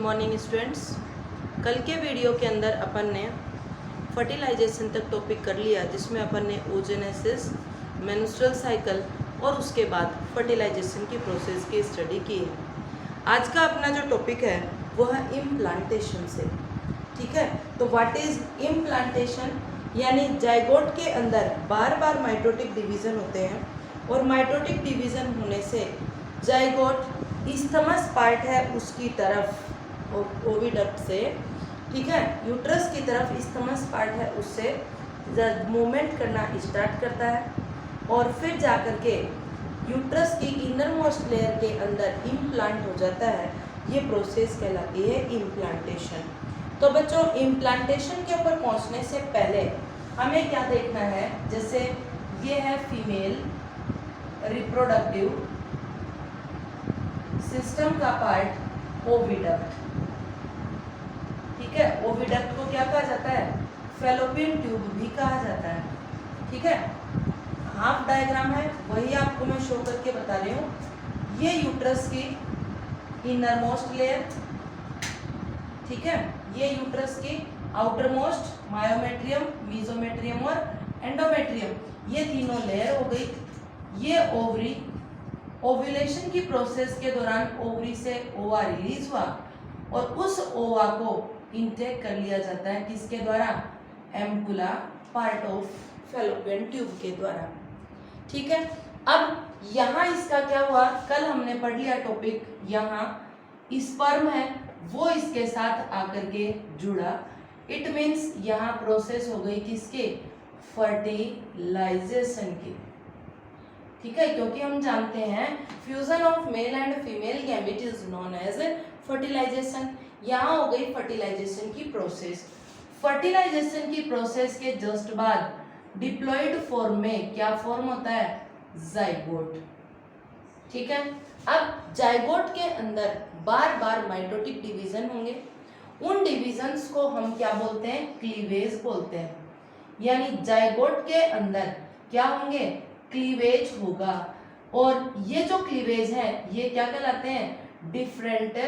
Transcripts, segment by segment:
Morning students. कल के video के अंदर अपन ने फर्टिलाइजेशन तक टॉपिक कर लिया, जिसमें अपन ने ओजेनेसिस, मेंस्ट्रुअल साइकिल और उसके बाद फर्टिलाइजेशन की प्रोसेस की स्टडी की है। आज का अपना जो टॉपिक है वो है इम्प्लांटेशन से। ठीक है, तो व्हाट इज इम्प्लांटेशन, यानी जाइगोट के अंदर बार बार माइटोटिक डिवीज़न होते हैं और माइटोटिक डिवीज़न होने से जाइगोट इस्थमस पार्ट है उसकी तरफ ओविडक्ट से, ठीक है, यूट्रस की तरफ इस्थमस पार्ट है उससे मूवमेंट करना स्टार्ट करता है और फिर जाकर के यूट्रस की इनर मोस्ट लेयर के अंदर इम्प्लांट हो जाता है। ये प्रोसेस कहलाती है इम्प्लांटेशन। तो बच्चों, इम्प्लांटेशन के ऊपर पहुंचने से पहले हमें क्या देखना है, जैसे ये है फीमेल रिप्रोडक्टिव सिस्टम का पार्ट ओविडक्ट। ठीक है, ओविडक्ट को क्या कहा जाता है, फैलोपियन ट्यूब भी कहा जाता है। ठीक है, हाफ डायग्राम है वही आपको मैं शो करके बता रही हूँ। ये यूट्रस की इनर मोस्ट लेयर, ठीक है, ये यूट्रस की आउटर मोस्ट मायोमेट्रियम, मीजोमेट्रियम और एंडोमेट्रियम, ये तीनों लेयर हो गई। ये ओवरी, ओव्यूलेशन की प्रोसेस के दौरान ओवरी से ओवा रिलीज हुआ और उस ओवा को इनटेक कर लिया जाता है किसके द्वारा, ampulla part of fallopian tube के द्वारा। ठीक है, अब यहाँ इसका क्या हुआ, कल हमने पढ़ लिया टॉपिक, यहाँ स्पर्म है वो इसके साथ आकर के जुड़ा। इट मीन्स यहाँ प्रोसेस हो गई किसके, फर्टिलाइजेशन की। ठीक है, क्योंकि हम जानते हैं fusion of male and female gamete is known as fertilisation. यहाँ हो गई फर्टिलाइजेशन की प्रोसेस। फर्टिलाइजेशन की प्रोसेस के जस्ट बाद डिप्लॉइड फॉर्म में क्या फॉर्म होता है, जाइगोट। ठीक है, अब जाइगोट के अंदर बार बार माइटोटिक डिवीजन होंगे। उन डिवीजन्स को हम क्या बोलते हैं, क्लीवेज बोलते हैं। यानी जाइगोट के अंदर क्या होंगे, क्लीवेज होगा। और ये जो क्लीवेज है ये क्या कहलाते हैं, डिफरेंट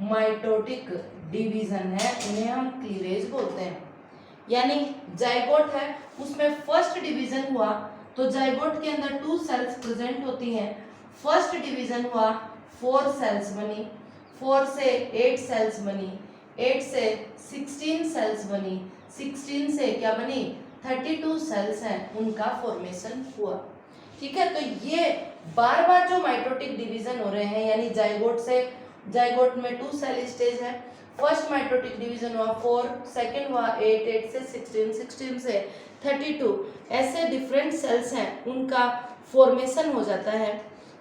माइटोटिक डिवीजन है, उन्हें हम क्लीवेज बोलते हैं। यानी जाइगोट है उसमें फर्स्ट डिवीजन हुआ तो जाइगोट के अंदर 2 सेल्स प्रेजेंट होती हैं। फर्स्ट डिवीजन हुआ 4 सेल्स बनी, 4 से 8 सेल्स बनी, 8 से 16 सेल्स बनी, 16 से क्या बनी, 32 सेल्स हैं, उनका फॉर्मेशन हुआ। ठीक है, तो ये बार बार जो माइटोटिक डिवीजन हो रहे हैं, यानी जाइगोट से, जाइगोट में 2 सेल स्टेज है। फर्स्ट माइटोटिक डिवीजन हुआ 4, सेकंड हुआ 8, 8 से 16, 16 से 32, ऐसे डिफरेंट सेल्स हैं, उनका फॉर्मेशन हो जाता है।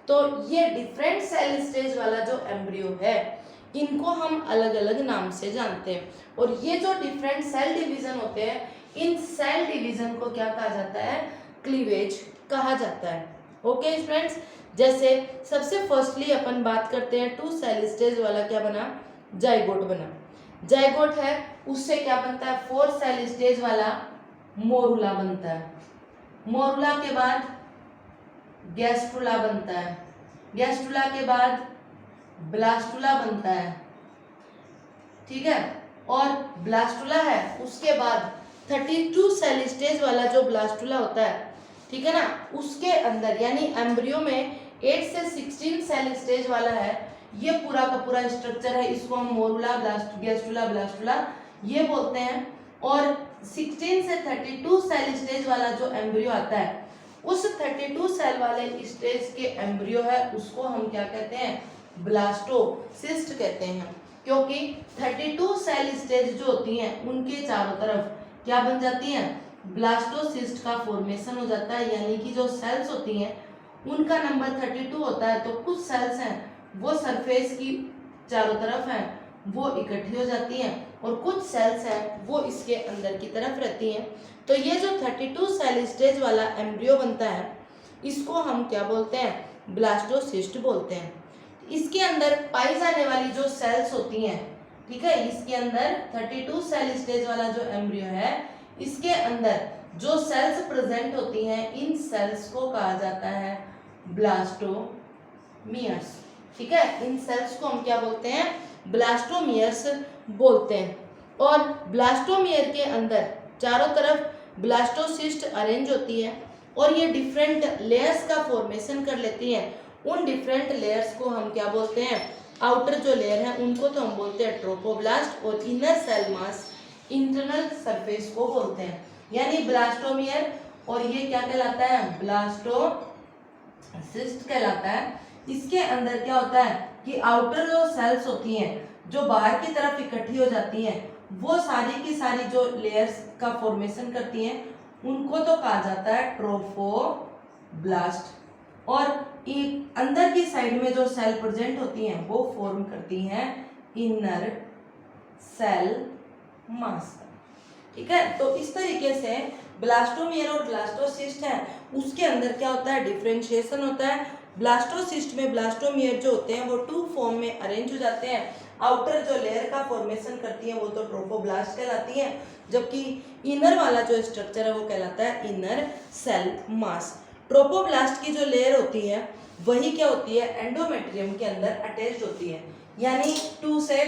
तो ये डिफरेंट सेल स्टेज वाला जो एम्ब्रियो है, इनको हम अलग अलग नाम से जानते हैं। और ये जो डिफरेंट सेल डिवीजन होते हैं, इन सेल डिवीजन को क्या कहा जाता है, क्लीवेज कहा जाता है। ओके फ्रेंड्स, जैसे सबसे फर्स्टली अपन बात करते हैं 2 सेल स्टेज वाला क्या बना, जाइगोट बना। जाइगोट है उससे क्या बनता है, 4 सेल स्टेज वाला मोरुला बनता है। मोरुला के बाद गैस्ट्रुला बनता है, गैस्ट्रुला के बाद ब्लास्टुला बनता है। ठीक है, और ब्लास्टुला है उसके बाद 32 सेल स्टेज वाला जो ब्लास्टुला होता है, ठीक है ना, उसके अंदर यानी एम्ब्रियो में 8 से 16 सेल स्टेज वाला है, ये पूरा का पूरा स्ट्रक्चर है, इसको हम मोरुला, गैस्ट्रुला, ब्लास्टुला ये बोलते हैं। और 16 से 32 सेल स्टेज वाला जो एम्ब्रियो आता है, उस 32 सेल वाले स्टेज के एम्ब्रियो है उसको हम क्या कहते हैं, ब्लास्टोसिस्ट कहते हैं। क्योंकि 32 सेल स्टेज जो होती हैं उनके चारों तरफ क्या बन जाती हैं, ब्लास्टोसिस्ट का फॉर्मेशन हो जाता है। यानी कि जो सेल्स होती हैं उनका नंबर 32 होता है, तो कुछ सेल्स हैं वो सरफेस की चारों तरफ हैं, वो इकट्ठी हो जाती हैं, और कुछ सेल्स हैं वो इसके अंदर की तरफ रहती हैं। तो ये जो 32 सेल स्टेज वाला एम्ब्रियो बनता है, इसको हम क्या बोलते हैं, ब्लास्टोसिस्ट बोलते हैं। इसके अंदर पाई जाने वाली जो सेल्स होती हैं, ठीक है, इसके अंदर 32 सेल स्टेज वाला जो एम्ब्रियो है, इसके अंदर जो सेल्स प्रेजेंट होती हैं, इन सेल्स को कहा जाता है ब्लास्टोमियर्स। ठीक है, इन सेल्स को हम क्या बोलते हैं, ब्लास्टोमियर्स बोलते हैं। और ब्लास्टोमियर के अंदर चारों तरफ ब्लास्टोसिस्ट अरेंज होती है और ये डिफरेंट लेयर्स का फॉर्मेशन कर लेती हैं। उन डिफरेंट लेयर्स को हम क्या बोलते हैं, आउटर जो लेयर है उनको तो हम बोलते हैं ट्रोपोब्लास्ट, और inner cell mass internal surface को बोलते हैं। यानी ब्लास्टोमियर और ये क्या कहलाता है, ब्लास्टोसिस्ट कहलाता है। इसके अंदर क्या होता है कि आउटर जो सेल्स होती हैं जो बाहर की तरफ इकट्ठी हो जाती हैं, वो सारी की सारी जो लेयर्स का फॉर्मेशन करती हैं उनको तो कहा जाता है ट्रोफोब्लास्ट। और अंदर की साइड में जो सेल प्रेजेंट होती हैं वो फॉर्म करती हैं इनर सेल मास। ठीक है, तो इस तरीके से ब्लास्टोमियर और ब्लास्टोसिस्ट है उसके अंदर क्या होता है, डिफरेंशिएशन होता है। ब्लास्टोसिस्ट में ब्लास्टोमियर जो होते हैं वो टू फॉर्म में अरेंज हो जाते हैं। आउटर जो लेयर का फॉर्मेशन करती है वो तो ट्रोफोब्लास्ट कहलाती है, जबकि इनर वाला जो स्ट्रक्चर है वो कहलाता है इनर सेल मास। ट्रोपोब्लास्ट की जो लेयर होती है वही क्या होती है, एंडोमेट्रियम के अंदर अटैच्ड होती है। यानी 2 से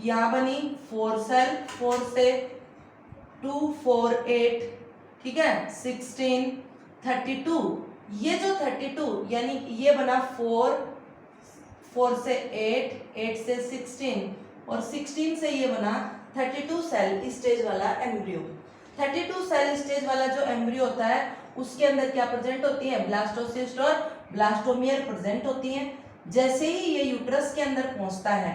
यहाँ बनी 4 सेल, 4 से 2 4 8, ठीक है, 16 32, ये जो 32 यानी ये बना 4 4 से 8, 8 से 16 और 16 से ये बना 32 सेल स्टेज वाला एम्ब्रियो। 32 सेल स्टेज वाला जो एम्ब्रियो होता है उसके अंदर क्या प्रेजेंट होती है, ब्लास्टोसिस्ट और ब्लास्टोमियर प्रेजेंट होती हैं। जैसे ही ये यूट्रस के अंदर पहुंचता है,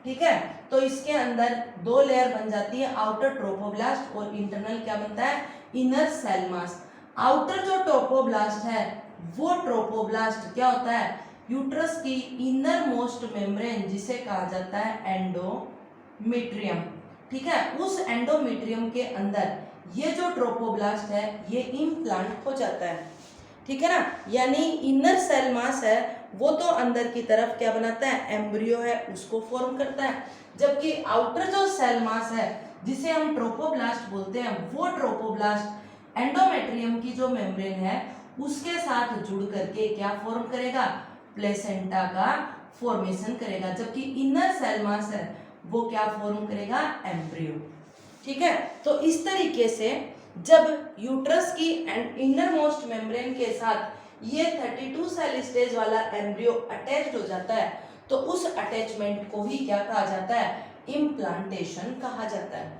ठीक है, तो इसके अंदर 2 लेयर बन जाती है, आउटर ट्रोपोब्लास्ट और इंटरनल क्या बनता है, इनर सेल मास। आउटर जो ट्रोपोब्लास्ट है वो ट्रोपोब्लास्ट क्या होता है, यूट्रस की इनर मोस्ट मेम्ब्रेन जिसे कहा जाता है एंडोमेट्रियम। ठीक है, उस एंडोमेट्रियम के अंदर ये जो ट्रोपोब्लास्ट है ये इम्प्लांट हो जाता है। ठीक है ना, यानी इनर सेल मास है वो तो अंदर की तरफ क्या बनाता है, एम्ब्रियो है उसको फॉर्म करता है, जबकि आउटर जो सेल मास है जिसे हम ट्रोपोब्लास्ट बोलते हैं वो ट्रोपोब्लास्ट एंडोमेट्रियम की जो मेम्ब्रेन है उसके साथ जुड़ करके क्या फॉर्म करेगा, प्लेसेंटा का फॉर्मेशन करेगा, जबकि इनर सेल मास है वो क्या फॉर्म करेगा, एम्ब्रियो। ठीक है, तो इस तरीके से जब यूट्रस की इनर मोस्ट मेम्ब्रेन के साथ ये 32 सेल स्टेज वाला एम्ब्रियो अटैच्ड हो जाता है तो उस अटैचमेंट को ही क्या कहा जाता है, इम्प्लांटेशन कहा जाता है।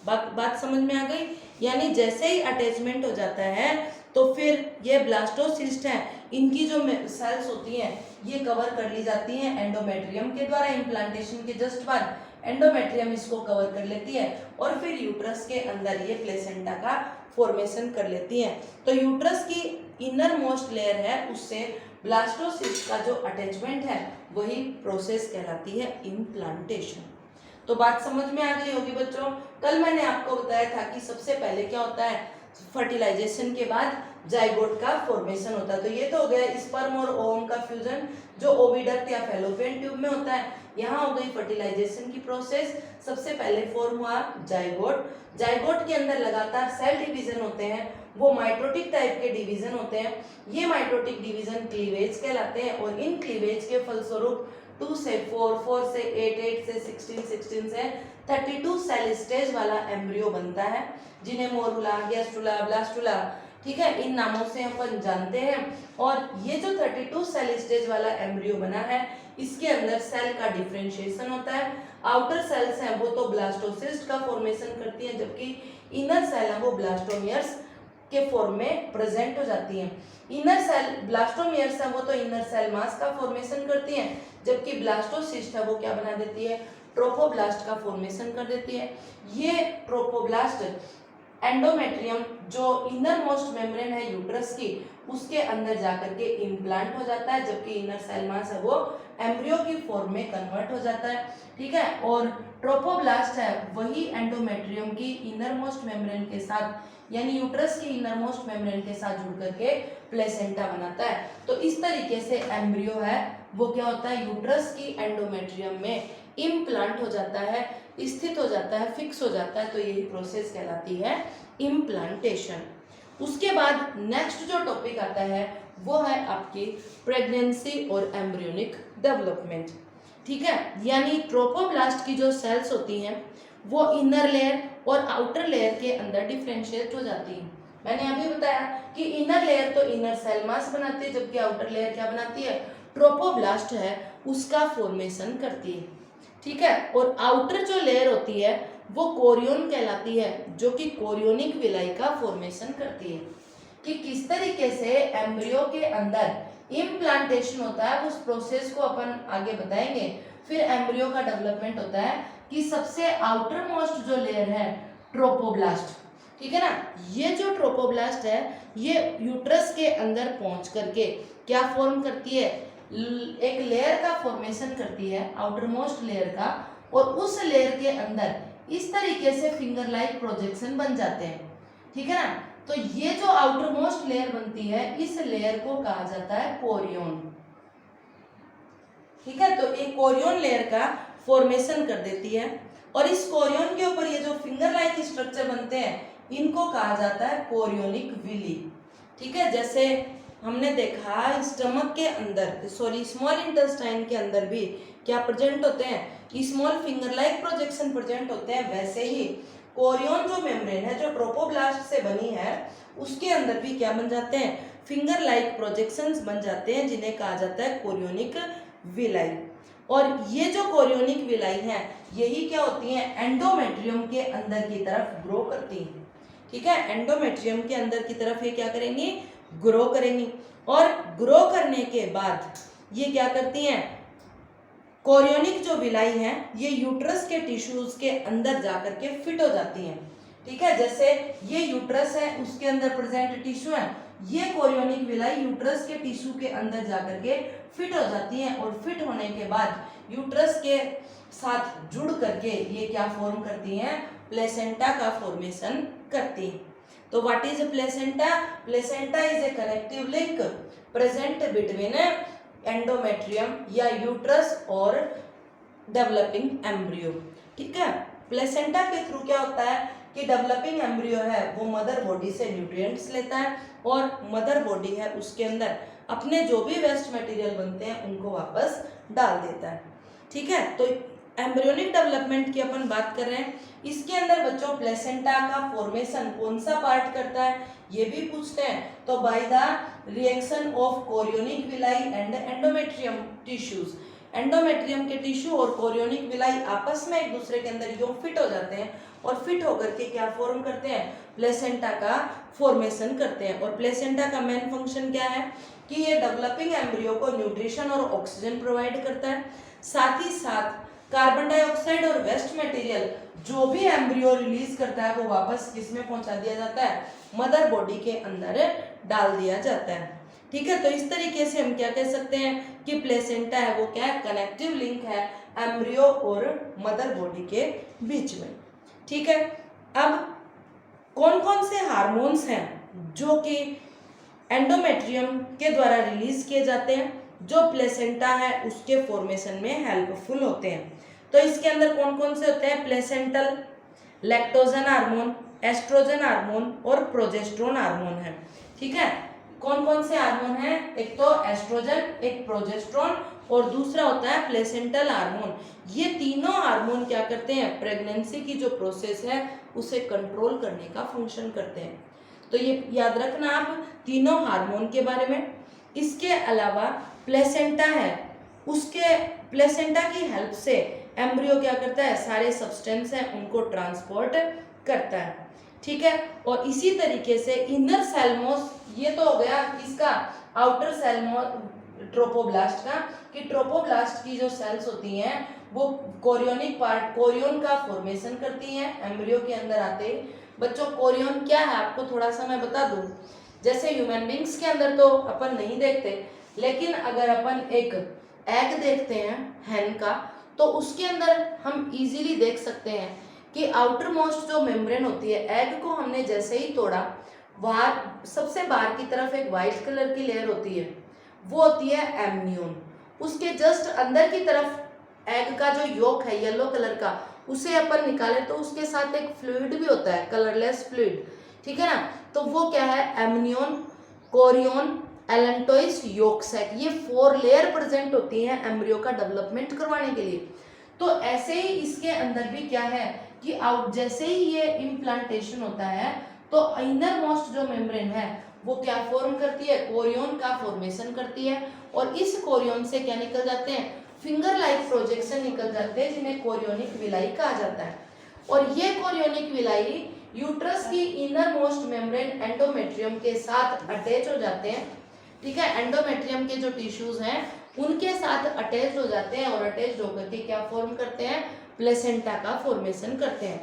बात समझ में आ गई। यानी जैसे ही अटैचमेंट हो जाता है तो फिर ये ब्लास्टोसिस्ट है, इनकी जो सेल्स होती हैं ये कवर कर ली जाती हैं एंडोमेट्रियम के द्वारा। इम्प्लांटेशन के जस्ट बाद एंडोमेट्रियम इसको कवर कर लेती है और फिर यूट्रस के अंदर ये प्लेसेंटा का फॉर्मेशन कर लेती है। तो यूट्रस की इनर मोस्ट लेयर है उससे ब्लास्टोसिस्ट का जो अटैचमेंट है वही प्रोसेस कहलाती है इम्प्लांटेशन। तो बात समझ में आ गई होगी बच्चों। कल मैंने आपको बताया था कि सबसे पहले क्या होता है, फर्टिलाइजेशन के बाद जाइगोट का फॉर्मेशन होता है। तो ये तो हो गया स्पर्म और ओवम का फ्यूजन जो ओविडक्ट या फैलोपियन ट्यूब में होता है। यहाँ हो गई फर्टिलाइजेशन की प्रोसेस। सबसे पहले फॉर्म हुआ जाइगोट। जाइगोट के अंदर लगातार सेल डिवीजन होते हैं, वो माइटोटिक टाइप के डिवीजन होते हैं। ये माइटोटिक डिवीजन क्लीवेज कहलाते हैं और इन क्लीवेज के फलस्वरूप 2 से 4, 4 से 8, 8 से 16, 16 से 32 सेल स्टेज वाला एम्ब्रियो बनता है, जिन्हें मोरुला, गैस्ट्रुला, ब्लास्टुला, ठीक है, इन नामों से अपन जानते हैं। और ये जो 32 सेल स्टेज वाला एम्ब्रियो बना है इसके अंदर सेल का डिफरेंशिएशन होता है। आउटर सेल्स हैं वो तो ब्लास्टोसिस्ट का फॉर्मेशन करती हैं, जबकि इनर सेल है वो ब्लास्टोमियर्स के फॉर्म में प्रेजेंट हो जाती हैं। इनर सेल ब्लास्टोमियर्स है वो तो इनर सेल मास का फॉर्मेशन करती हैं, जबकि ब्लास्टोसिस्ट है वो क्या बना देती है, ट्रोफोब्लास्ट का फॉर्मेशन कर देती है। ये ट्रोफोब्लास्ट एंडोमेट्रियम जो इनर मोस्ट मेम्ब्रेन है यूट्रस की उसके अंदर जाकर के इम्प्लांट हो जाता है, जबकि इनर सेल मास है वो एम्ब्रियो की फॉर्म में कन्वर्ट हो जाता है। ठीक है, और ट्रोफोब्लास्ट है वही एंडोमेट्रियम की इनर मोस्ट मेम्ब्रेन के साथ यानी यूट्रस की इनर मोस्ट मेम्ब्रेन के साथ जुड़ करके प्लेसेंटा बनाता है। तो इस तरीके से एम्ब्रियो है वो क्या होता है, यूट्रस की एंडोमेट्रियम में इम्प्लांट हो जाता है, स्थित हो जाता है, फिक्स हो जाता है। तो यही प्रोसेस कहलाती है इम्प्लांटेशन। उसके बाद नेक्स्ट जो टॉपिक आता है वो है आपकी प्रेगनेंसी और एम्ब्रियोनिक डेवलपमेंट। ठीक है, यानी ट्रोपोब्लास्ट की जो सेल्स होती हैं वो इनर लेयर और आउटर लेयर के अंदर डिफ्रेंशिएट हो जाती है। मैंने अभी बताया कि इनर लेयर तो इनर सेल मास बनाती है, जबकि आउटर लेयर क्या बनाती है, ट्रोपोब्लास्ट है उसका फॉर्मेशन करती है। ठीक है, और आउटर जो लेयर होती है वो कोरियन कहलाती है, जो कि कोरियोनिक विलाई का फॉर्मेशन करती है। कि किस तरीके से एम्ब्रियो के अंदर इम्प्लांटेशन होता है उस प्रोसेस को अपन आगे बताएंगे। फिर एम्ब्रियो का डेवलपमेंट होता है कि सबसे आउटर मोस्ट जो लेयर है ट्रोपोब्लास्ट, ठीक है ना, ये जो ट्रोपोब्लास्ट है ये यूट्रस के अंदर पहुंच करके क्या फॉर्म करती है, एक लेयर का फॉर्मेशन करती है, आउटर मोस्ट लेयर का, और उस लेयर के अंदर इस तरीके से फिंगर लाइक प्रोजेक्शन बन जाते हैं। ठीक है ना, तो ये जो आउटर मोस्ट लेयर बनती है इस लेयर को कहा जाता है कोरियन। ठीक है, तो एक कोरियन लेयर का फॉर्मेशन कर देती है, और इस कोरियन के ऊपर ये जो फिंगर लाइक स्ट्रक्चर बनते हैं इनको कहा जाता है कोरियोनिक विली। ठीक है, जैसे हमने देखा स्टमक के अंदर, सॉरी स्मॉल इंटेस्टाइन के अंदर भी क्या प्रेजेंट होते हैं, small finger like projection present होते हैं, वैसे ही कोरियन जो मेम्ब्रेन है जो ट्रोपोब्लास्ट से बनी है उसके अंदर भी क्या बन जाते हैं, फिंगर लाइक प्रोजेक्शंस बन जाते हैं, जिन्हें कहा जाता है कोरियोनिक विलाई। और ये जो कोरियोनिक विलाई है यही क्या होती है, एंडोमेट्रियम के अंदर की तरफ ग्रो करती है। ठीक है, एंडोमेट्रियम के अंदर की तरफ ये क्या करेंगी, ग्रो करेंगी, और ग्रो करने के बाद ये क्या करती हैं, कोरियोनिक जो विलाई है ये यूट्रस के टिश्यूज के अंदर जाकर के फिट हो जाती हैं। ठीक है, जैसे ये यूट्रस है उसके अंदर प्रेजेंट टिश्यू है, ये कोरियोनिक विलाई यूट्रस के टिश्यू के अंदर जाकर के फिट हो जाती हैं, और फिट होने के बाद यूट्रस के साथ जुड़ करके ये क्या फॉर्म करती हैं, प्लेसेंटा का फॉर्मेशन करती हैं। तो what is placenta? Placenta is a connective link present between endometrium या यूट्रस और डेवलपिंग एम्ब्रियो। ठीक है, प्लेसेंटा के थ्रू क्या होता है कि डेवलपिंग एम्ब्रियो है वो मदर बॉडी से न्यूट्रिएंट्स लेता है, और मदर बॉडी है उसके अंदर अपने जो भी वेस्ट मटेरियल बनते हैं उनको वापस डाल देता है। ठीक है, तो एम्ब्रियोनिक डेवलपमेंट की अपन बात कर रहे हैं, इसके अंदर बच्चों प्लेसेंटा का फॉर्मेशन कौन सा पार्ट करता है ये भी पूछते हैं। तो by the reaction of chorionic villi and endometrium tissues, endometrium के टिश्यू और कोरियोनिक विलाई आपस में एक दूसरे के अंदर यूं फिट हो जाते हैं, और फिट होकर के क्या फॉर्म करते हैं, प्लेसेंटा का फॉर्मेशन करते हैं। और प्लेसेंटा का मेन फंक्शन क्या है कि ये डेवलपिंग एम्ब्रियो को न्यूट्रिशन और ऑक्सीजन प्रोवाइड करता है, साथ ही साथ कार्बन डाइऑक्साइड और वेस्ट मटेरियल जो भी एम्ब्रियो रिलीज करता है वो वापस किसमें पहुंचा दिया जाता है, मदर बॉडी के अंदर डाल दिया जाता है। ठीक है, तो इस तरीके से हम क्या कह सकते हैं कि प्लेसेंटा है वो क्या है, कनेक्टिव लिंक है एम्ब्रियो और मदर बॉडी के बीच में। ठीक है, अब कौन कौन से हार्मोन्स हैं जो कि एंडोमेट्रियम के द्वारा रिलीज किए जाते हैं जो प्लेसेंटा है उसके फॉर्मेशन में हेल्पफुल होते हैं। तो इसके अंदर कौन कौन से होते हैं, placental, lactogen hormone, estrogen hormone और प्रोजेस्टेरोन हार्मोन है। ठीक है, कौन कौन से हार्मोन हैं, एक तो एस्ट्रोजन, एक प्रोजेस्टेरोन और दूसरा होता है प्लेसेंटल हार्मोन। ये तीनों हार्मोन क्या करते हैं, प्रेगनेंसी की जो प्रोसेस है उसे कंट्रोल करने का फंक्शन करते हैं। तो ये याद रखना आप तीनों हार्मोन के बारे में। इसके अलावा प्लेसेंटा है, उसके प्लेसेंटा की हेल्प से एम्ब्रियो क्या करता है, सारे सब्सटेंस हैं उनको ट्रांसपोर्ट करता है। ठीक है, और इसी तरीके से इनर सेलमोस, ये तो हो गया इसका आउटर सेलमोस ट्रोपोब्लास्ट का, कि ट्रोपोब्लास्ट की जो सेल्स होती हैं वो कोरियोनिक पार्ट, कोरियन का फॉर्मेशन करती हैं एम्ब्रियो के अंदर आते ही। बच्चों कोरियन क्या है आपको थोड़ा सा मैं बता दूं, जैसे ह्यूमन बींग्स के अंदर तो अपन नहीं देखते, लेकिन अगर अपन एक एग देखते हैं हैन का, तो उसके अंदर हम इजीली देख सकते हैं कि आउटर मोस्ट जो मेम्ब्रेन होती है, एग को हमने जैसे ही तोड़ा, बाहर सबसे बाहर की तरफ एक वाइट कलर की लेयर होती है, वो होती है एमनियन। उसके जस्ट अंदर की तरफ एग का जो योक है येलो कलर का, उसे अपन निकाले तो उसके साथ एक फ्लूइड भी होता है, कलरलेस फ्लूइड। ठीक है ना, तो वो क्या है, amnion, chorion allantois yolk sac, ये 4 लेयर प्रेजेंट होती हैं एम्ब्रियो का डेवलपमेंट करवाने के लिए। तो ऐसे ही इसके अंदर भी क्या है कि जैसे ही ये इम्प्लांटेशन होता है तो इनर मोस्ट जो मेम्ब्रेन है वो क्या फॉर्म करती है, कोरियन का फॉर्मेशन करती है, और इस कोरियन से क्या निकल जाते हैं, फिंगर लाइक प्रोजेक्शन निकल जाते हैं जिन्हें कोरियोनिक विलाई कहा जाता है। और ये कोरियोनिक विलाई यूट्रस की इनर मोस्ट मेम्ब्रेन एंडोमेट्रियम के साथ अटैच हो जाते हैं, ठीक है। एंडोमेट्रियम के जो टिश्यूज हैं उनके साथ अटैच हो जाते हैं और अटैच होकर के क्या फॉर्म करते हैं, प्लेसेंटा का फॉर्मेशन करते हैं।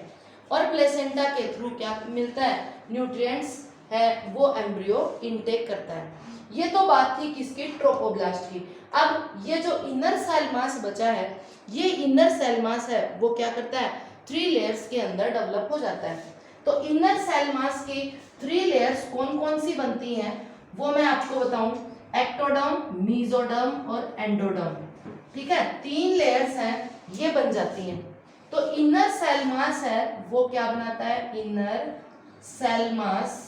और प्लेसेंटा के थ्रू क्या मिलता है, न्यूट्रिएंट्स है वो एम्ब्रियो इनटेक करता है। ये तो बात थी किसकी, ट्रोपोब्लास्ट की। अब ये जो इनर सेल मास बचा है, ये इनर सेल मास है वो क्या करता है, 3 लेयर्स के अंदर डेवलप हो जाता है। तो इनर सेल मास की 3 लेयर्स कौन कौन सी बनती हैं वो मैं आपको बताऊं, एक्टोडर्म, मेसोडर्म और एंडोडर्म, ठीक है। 3 लेयर्स हैं ये बन जाती हैं। तो इनर सेल मास है वो क्या बनाता है, इनर सेल मास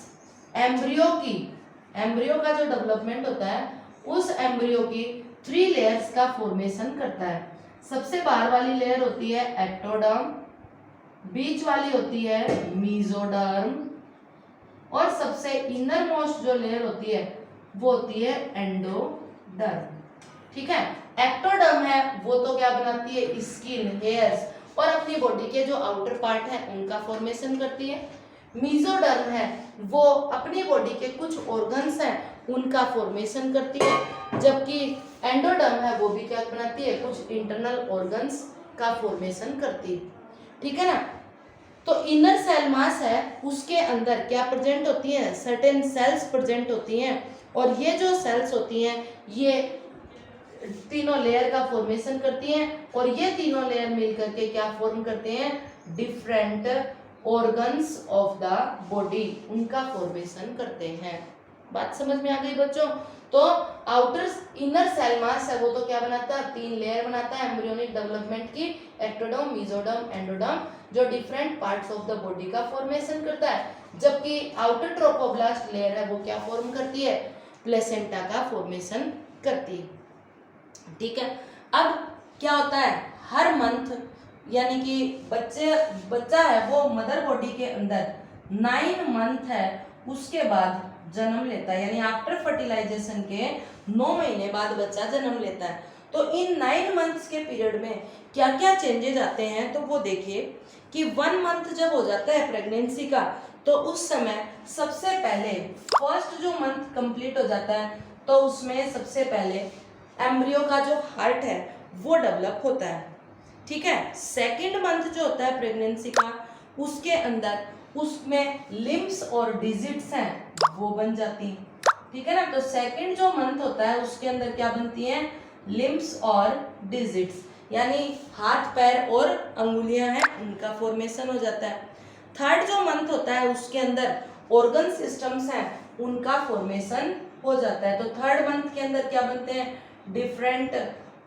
एम्ब्रियो का जो डेवलपमेंट होता है उस एम्ब्रियो की 3 लेयर्स का फॉर्मेशन करता है। सबसे बाहर वाली लेयर होती है एक्टोडर्म, बीच वाली होती है मेसोडर्म, और सबसे इनर मोस्ट जो लेयर होती है वो होती है एंडोडर्म, ठीक है। एक्टोडर्म है वो तो क्या बनाती है, स्किन, हेयर्स और अपनी बॉडी के जो आउटर पार्ट है उनका फॉर्मेशन करती है। मेसोडर्म है वो अपनी बॉडी के कुछ ऑर्गन्स हैं उनका फॉर्मेशन करती है, जबकि एंडोडर्म है वो भी क्या बनाती है, कुछ इंटरनल ऑर्गन्स का फॉर्मेशन करती है, ठीक है ना। तो इनर सेल मास है उसके अंदर क्या प्रेजेंट होती है, सर्टेन सेल्स प्रेजेंट होती हैं, और ये जो सेल्स होती हैं ये तीनों लेयर का फॉर्मेशन करती हैं, और ये तीनों लेयर मिलकर के क्या फॉर्म करते हैं, different organs of the body, उनका फॉर्मेशन करते हैं। बात समझ में आ गई बच्चों। तो आउटर इनर सेल मास है वो तो क्या बनाता है, 3 लेयर बनाता है एम्ब्रियोनिक डेवलपमेंट की, एक्टोडर्म, मेसोडर्म, एंडोडर्म, जो different parts of the body का फॉर्मेशन करता है। जबकि आउटर ट्रोपोब्लास्ट लेयर है वो क्या फॉर्म करती है, प्लेसेंटा का फॉर्मेशन करती है, ठीक है। अब क्या होता है, हर मंथ यानी कि बच्चा है वो मदर बॉडी के अंदर 9 मंथ है उसके बाद जन्म लेता है, यानी आफ्टर फर्टिलाइजेशन के 9 महीने बाद बच्चा जन्म लेता है। तो इन 9 मंथ्स के पीरियड में क्या क्या चेंजेस आते हैं, तो वो देखिए कि 1 मंथ जब हो जाता है प्रेगनेंसी का तो उस समय सबसे पहले फर्स्ट जो मंथ कंप्लीट हो जाता है तो उसमें सबसे पहले एम्ब्रियो का जो हार्ट है वो डेवलप होता है, ठीक है। सेकंड मंथ जो होता है प्रेगनेंसी का उसके अंदर उसमें लिम्स और डिजिट्स हैं वो बन जाती हैं, ठीक है ना। तो सेकंड जो मंथ होता है उसके अंदर क्या बनती हैं, लिम्स और डिजिट्स, यानी हाथ पैर और अंगुलियां हैं उनका फॉर्मेशन हो जाता है। थर्ड जो मंथ होता है उसके अंदर ऑर्गन सिस्टम्स हैं उनका फॉर्मेशन हो जाता है। तो थर्ड मंथ के अंदर क्या बनते हैं, डिफरेंट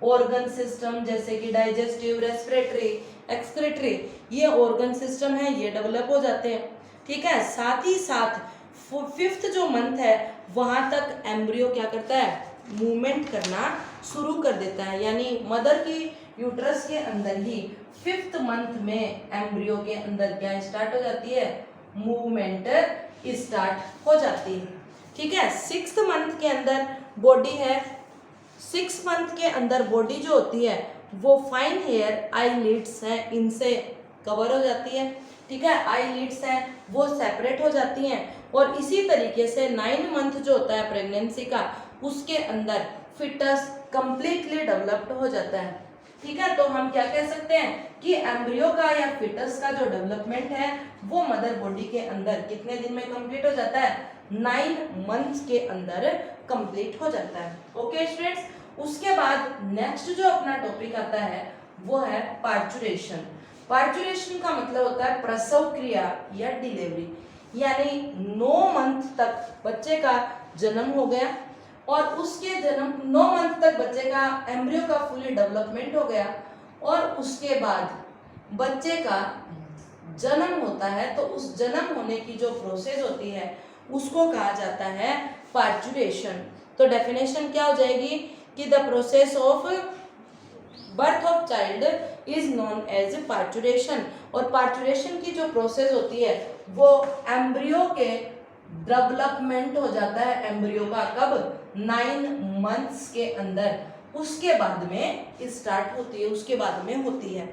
ऑर्गन सिस्टम जैसे कि डाइजेस्टिव, रेस्पिरेटरी, एक्सक्रीटरी, ये ऑर्गन सिस्टम है ये डेवलप हो जाते हैं, ठीक है। साथ ही साथ 5th जो मंथ है वहां तक एम्ब्रियो क्या करता है, मूवमेंट करना शुरू कर देता है, यानी मदर की यूट्रस के अंदर ही 5th मंथ में एम्ब्रियो के अंदर क्या स्टार्ट हो जाती है, मूवमेंट स्टार्ट हो जाती है, ठीक है। 6th मंथ के अंदर बॉडी है, 6 मंथ के अंदर बॉडी जो होती है वो फाइन हेयर आईलिड्स हैं इनसे कवर हो जाती है, ठीक है। आईलिड्स हैं वो सेपरेट हो जाती हैं, और इसी तरीके से 9 मंथ जो होता है प्रेगनेंसी का उसके अंदर फिटस कंप्लीटली डेवलप्ड हो जाता है, ठीक है। तो हम क्या कह सकते हैं कि एम्ब्रियो का या फिटस का जो डेवलपमेंट है वो मदर बॉडी के अंदर कितने दिन में कंप्लीट हो जाता है, 9 मंथ्स के अंदर कंप्लीट हो जाता है। ओके स्टूडेंट्स, उसके बाद नेक्स्ट जो अपना टॉपिक आता है वो है पार्चुरेशन। पार्चुरेशन का मतलब होता है प्रसव क्रिया या डिलीवरी, यानी 9 मंथ तक बच्चे का जन्म हो गया और उसके जन्म 9 मंथ तक बच्चे का एम्ब्रियो का फुली डेवलपमेंट हो गया, और उसके बाद बच्चे का जन्म होता है तो उस जन्म होने की जो प्रोसेस होती है उसको कहा जाता है पार्चुरेशन। तो डेफिनेशन क्या हो जाएगी कि the process of birth of child is known as parturition. और पार्चुरेशन की जो प्रोसेस होती है वो एम्ब्रियो के डेवलपमेंट हो जाता है एम्ब्रियो का कब 9 मंथ्स के अंदर, उसके बाद में स्टार्ट होती है, उसके बाद में होती है।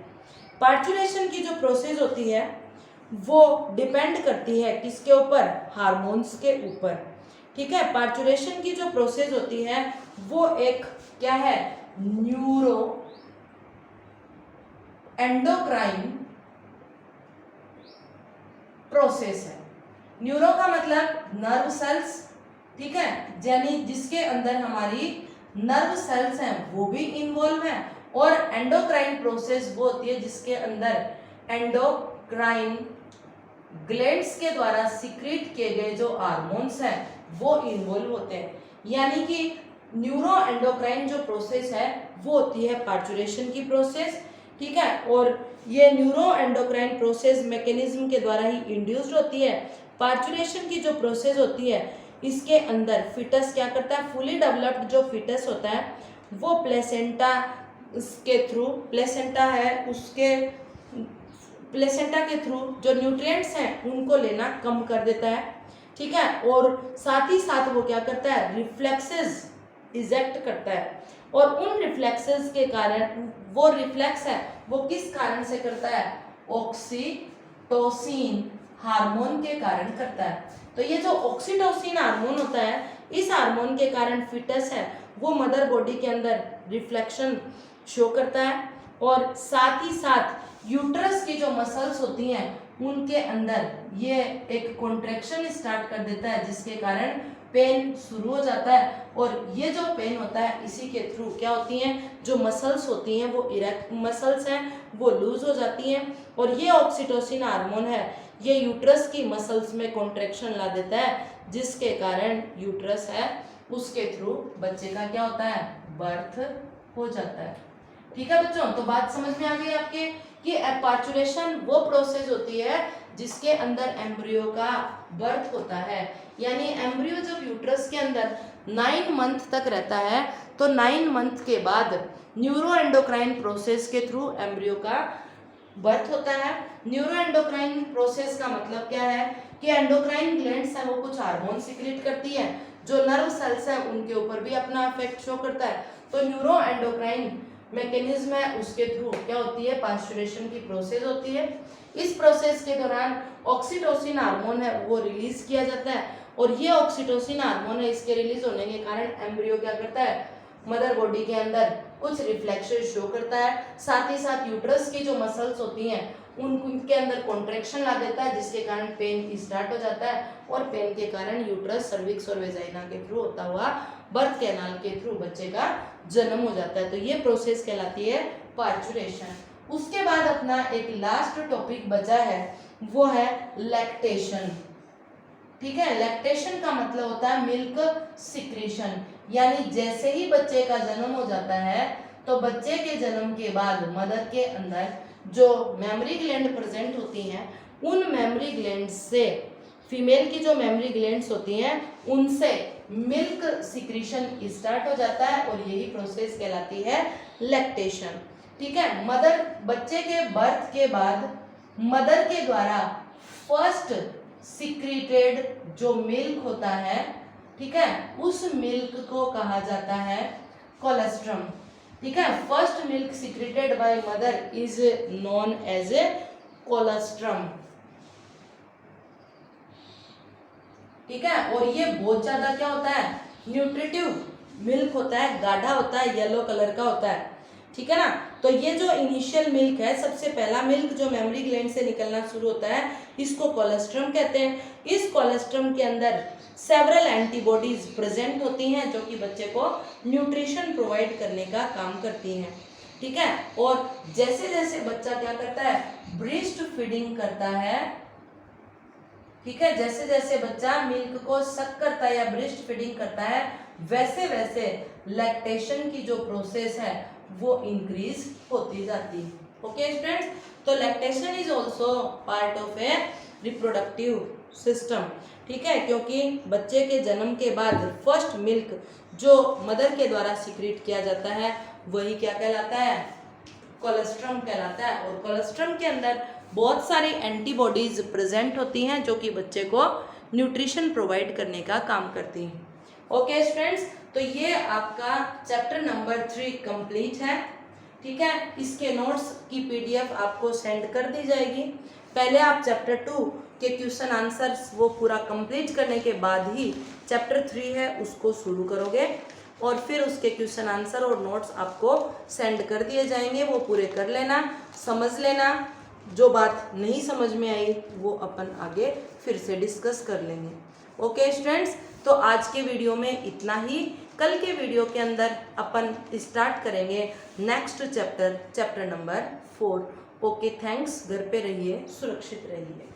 पार्चुरेशन की जो प्रोसेस होती है वो डिपेंड करती है किसके ऊपर, हार्मोन्स के ऊपर। ठीक है, पार्चुरेशन की जो प्रोसेस होती है वो एक क्या है, न्यूरो एंडोक्राइन प्रोसेस है। न्यूरो का मतलब नर्व सेल्स, ठीक है, यानी जिसके अंदर हमारी नर्व सेल्स हैं वो भी इन्वॉल्व है, और एंडोक्राइन प्रोसेस वो होती है जिसके अंदर एंडोक्राइन ग्लैंड्स के द्वारा सीक्रेट किए गए जो हार्मोन्स हैं वो इन्वॉल्व होते हैं। यानी कि न्यूरो एंडोक्राइन जो प्रोसेस है वो होती है पार्चुरेशन की प्रोसेस। ठीक है, और ये न्यूरो एंडोक्राइन प्रोसेस मैकेनिज्म के द्वारा ही इंड्यूस्ड होती है। पार्चुरेशन की जो प्रोसेस होती है इसके अंदर फिटस क्या करता है, फुली डेवलप्ड जो फिटस होता है वो प्लेसेंटा के थ्रू, प्लेसेंटा है उसके प्लेसेंटा के थ्रू जो न्यूट्रिएंट्स हैं उनको लेना कम कर देता है। ठीक है, और साथ ही साथ वो क्या करता है, रिफ्लेक्सेस इजेक्ट करता है, और उन रिफ्लेक्सेस के कारण, वो रिफ्लेक्स है वो किस कारण से करता है, ऑक्सीटोसिन हार्मोन के कारण करता है। तो ये जो ऑक्सीटोसिन हार्मोन होता है, इस हार्मोन के कारण फिटस है वो मदर बॉडी के अंदर रिफ्लेक्शन शो करता है, और साथ ही साथ यूट्रस की जो मसल्स होती हैं उनके अंदर ये एक कॉन्ट्रैक्शन स्टार्ट कर देता है जिसके कारण पेन शुरू हो जाता है। और ये जो पेन होता है इसी के थ्रू क्या होती हैं, जो मसल्स होती हैं वो इरेक्ट मसल्स हैं वो लूज हो जाती हैं, और ये ऑक्सीटोसिन हार्मोन है ये यूट्रस की मसल्स में कॉन्ट्रैक्शन ला देता है जिसके कारण यूट्रस है उसके थ्रू बच्चे का क्या होता है, बर्थ हो जाता है। ठीक है बच्चों, तो बात समझ में आ गई आपके कि पार्चुरेशन वो प्रोसेस होती है जिसके अंदर एम्ब्रियो का बर्थ होता है। यानी एम्ब्रियो जब यूट्रस के अंदर 9 मंथ तक रहता है तो 9 मंथ के बाद न्यूरो एंडोक्राइन प्रोसेस के थ्रू एम्ब्रियो का बर्थ होता है। न्यूरो एंडोक्राइन प्रोसेस का मतलब क्या है कि एंडोक्राइन ग्लैंड्स है वो कुछ हार्मोन सीक्रेट करती है, जो नर्व सेल्स है उनके ऊपर भी अपना इफेक्ट शो करता है। तो न्यूरो एंडोक्राइन मैकेनिज्म है उसके थ्रू क्या होती है, पार्चुरेशन की प्रोसेस होती है। इस प्रोसेस के दौरान ऑक्सीटोसिन हार्मोन है वो रिलीज किया जाता है, और ये ऑक्सीटोसिन हार्मोन है इसके रिलीज होने के कारण एम्ब्रियो क्या करता है, मदर बॉडी के अंदर कुछ रिफ्लेक्शन शो करता है, साथ ही साथ यूट्रस की जो मसल्स होती हैं उनके अंदर कॉन्ट्रैक्शन ला देता है जिसके कारण पेन स्टार्ट हो जाता है, और पेन के कारण यूट्रस सर्विक्स और वेजाइना के थ्रू होता हुआ बर्थ कैनाल के थ्रू बच्चे का जन्म हो जाता है। तो ये प्रोसेस कहलाती है पार्चुरेशन। उसके बाद अपना एक लास्ट टॉपिक बचा है वो है लैक्टेशन। ठीक है, लैक्टेशन का मतलब होता है मिल्क सिक्रीशन, यानी जैसे ही बच्चे का जन्म हो जाता है तो बच्चे के जन्म के बाद मदर के अंदर जो मेमोरी ग्लैंड प्रेजेंट होती हैं उन मेमोरी ग्लैंड से, फीमेल की जो मेमोरी ग्लैंड्स होती हैं उनसे मिल्क सिक्रीशन स्टार्ट हो जाता है, और यही प्रोसेस कहलाती है लैक्टेशन। ठीक है, मदर बच्चे के बर्थ के बाद मदर के द्वारा फर्स्ट सिक्रीटेड जो मिल्क होता है, ठीक है, उस मिल्क को कहा जाता है कोलेस्ट्रम। ठीक है, first milk secreted by mother is known as a colostrum. ठीक है, और ये बहुत ज्यादा क्या होता है, न्यूट्रिटिव मिल्क होता है, गाढ़ा होता है, येलो कलर का होता है। ठीक है ना, तो ये जो इनिशियल मिल्क है, सबसे पहला मिल्क जो मेमोरी ग्लैंड से निकलना शुरू होता है इसको कोलेस्ट्रम कहते हैं। इस कोलेस्ट्रम के अंदर सेवरल एंटीबॉडीज प्रेजेंट होती हैं जो कि बच्चे को न्यूट्रिशन प्रोवाइड करने का काम करती हैं। ठीक है, और जैसे जैसे बच्चा क्या करता है, ब्रेस्ट फीडिंग करता है, ठीक है, जैसे जैसे बच्चा मिल्क को सक करता है या ब्रेस्ट फीडिंग करता है वैसे वैसे लैक्टेशन की जो प्रोसेस है वो इंक्रीज होती जाती है। ओके स्टूडेंट्स, तो lactation is also part of A reproductive system, ठीक है, क्योंकि बच्चे के जन्म के बाद फर्स्ट मिल्क जो मदर के द्वारा सिक्रीट किया जाता है वही क्या कहलाता है, कोलेस्ट्रम कहलाता है। और कोलेस्ट्रम के अंदर बहुत सारी एंटीबॉडीज प्रेजेंट होती हैं जो कि बच्चे को न्यूट्रिशन प्रोवाइड करने का काम करती हैं। ओके स्टूडेंट्स, तो ये आपका चैप्टर नंबर 3 कंप्लीट है, ठीक है। इसके नोट्स की पीडीएफ आपको सेंड कर दी जाएगी। पहले आप चैप्टर 2 के क्वेश्चन आंसर्स वो पूरा कंप्लीट करने के बाद ही चैप्टर 3 है उसको शुरू करोगे, और फिर उसके क्वेश्चन आंसर और नोट्स आपको सेंड कर दिए जाएंगे, वो पूरे कर लेना, समझ लेना। जो बात नहीं समझ में आई वो अपन आगे फिर से डिस्कस कर लेंगे। ओके स्टूडेंट्स, तो आज के वीडियो में इतना ही। कल के वीडियो के अंदर अपन स्टार्ट करेंगे next chapter, chapter number 4। Okay thanks, घर पे रहिए, सुरक्षित रहिए।